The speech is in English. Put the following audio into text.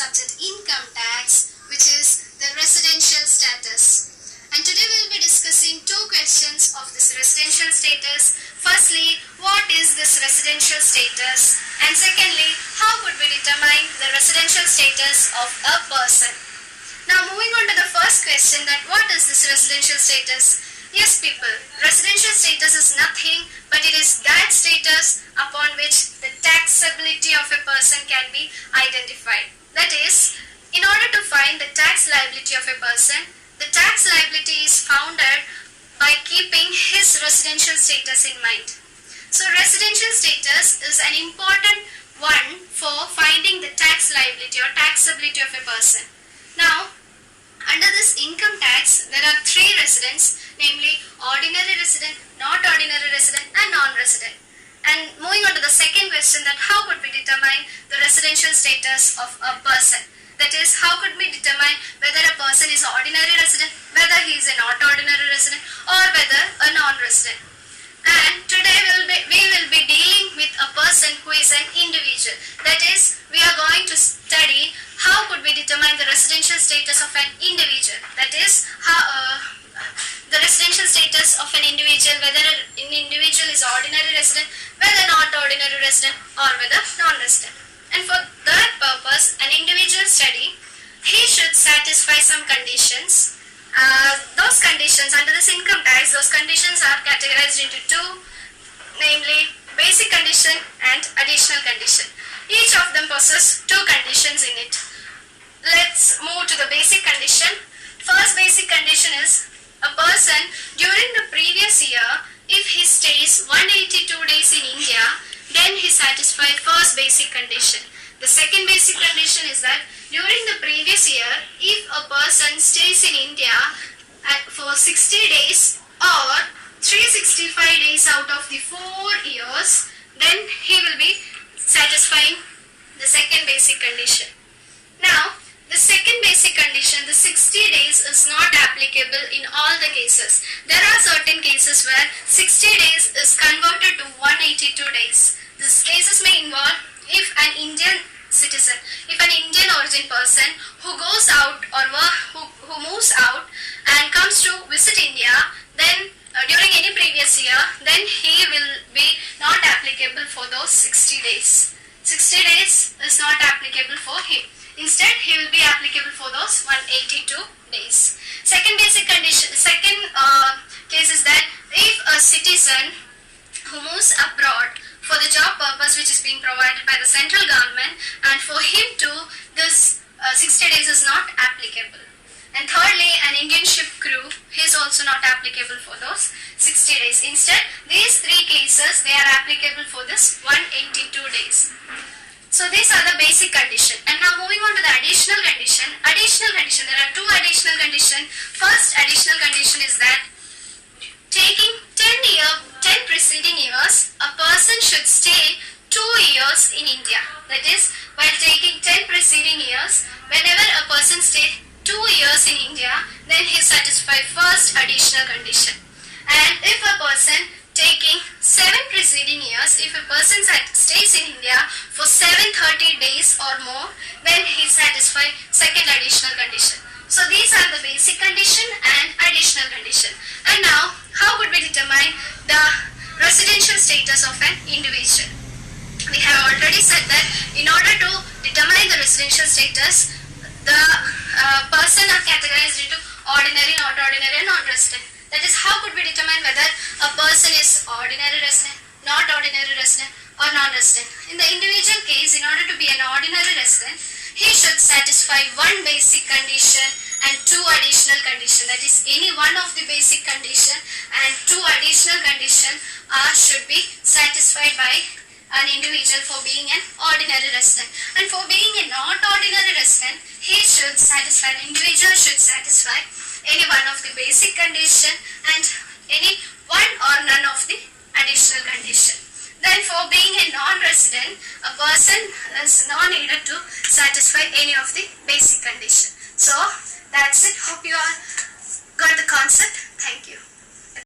subject income tax, which is the residential status. And today we will be discussing two questions of this residential status. Firstly, what is this residential status? And secondly, how could we determine the residential status of a person? Now moving on to the first question, that what is this residential status? Yes people, residential status is nothing but it is that status upon which the taxability of a person can be identified. That is, in order to find the tax liability of a person, the tax liability is founded by keeping his residential status in mind. So residential status is an important one for finding the tax liability or taxability of a person. Now, under this income tax, there are three residents, namely ordinary resident, not ordinary resident and non-resident. And moving on to the second question, that how could we determine the residential status of a person? That is, how could we determine whether a person is an ordinary resident, whether he is a not ordinary resident or whether a non-resident. And today we will be dealing with a person who is an individual. That is, we are going to study how could we determine the residential status of an individual. That is, the residential status of an individual, whether an individual is ordinary resident, whether not ordinary resident or whether non-resident. And for that purpose, an individual study, he should satisfy some conditions. Those conditions under this income tax, those conditions are categorized into two, namely basic condition and additional condition. Each of them possesses two conditions in it. Let's move to the basic condition. First basic condition is, a person during the previous year, if he stays 182 days in India, then he satisfies first basic condition. The second basic condition is that during the previous year, if a person stays in India for 60 days or 365 days out of the 4 years, then he will be satisfying the second basic condition. Now, the second basic condition, the 60 days, is not applicable in all the cases. There are certain cases where 60 days is converted to 182 days. These cases may involve if an Indian citizen, if an Indian origin person who goes out or who moves out and comes to visit India, then during any previous year, then he will be not applicable for those 60 days. 60 days is not applicable for him. Instead, he will be applicable for those 182 days. Second basic condition, second case is that if a citizen who moves abroad for the job purpose which is being provided by the central government, and for him too, this 60 days is not applicable. And thirdly, an Indian ship crew is also not applicable for those 60 days. Instead, these three cases, they are applicable for this 182 days. So these are the basic condition. And now moving on to the additional condition. Additional condition, there are two additional conditions. First additional condition is that taking 10 preceding years, a person should stay 2 years in India. That is, while taking 10 preceding years, whenever a person stays 2 years in India, then he satisfies first additional condition. And if a person taking 7 preceding years, if a person stays in India for 730 days or more, then he satisfies second additional condition. So these are the basic condition and additional condition. And now, how could we determine the residential status of an individual? We have already said that in order to determine the residential status, the person are categorized into ordinary, not ordinary and non-resident. That is, how could we determine whether a person is ordinary resident, not ordinary resident or non-resident? In the individual case, in order to be an ordinary resident, he should satisfy one basic condition and two additional condition. That is, any one of the basic condition and two additional condition should be satisfied by an individual for being an ordinary resident. And for being a not ordinary resident, an individual should satisfy any one of the basic condition and any one or none of the additional condition. Then for being a non-resident, a person is not needed to satisfy any of the basic condition. So that's it. Hope you all got the concept. Thank you.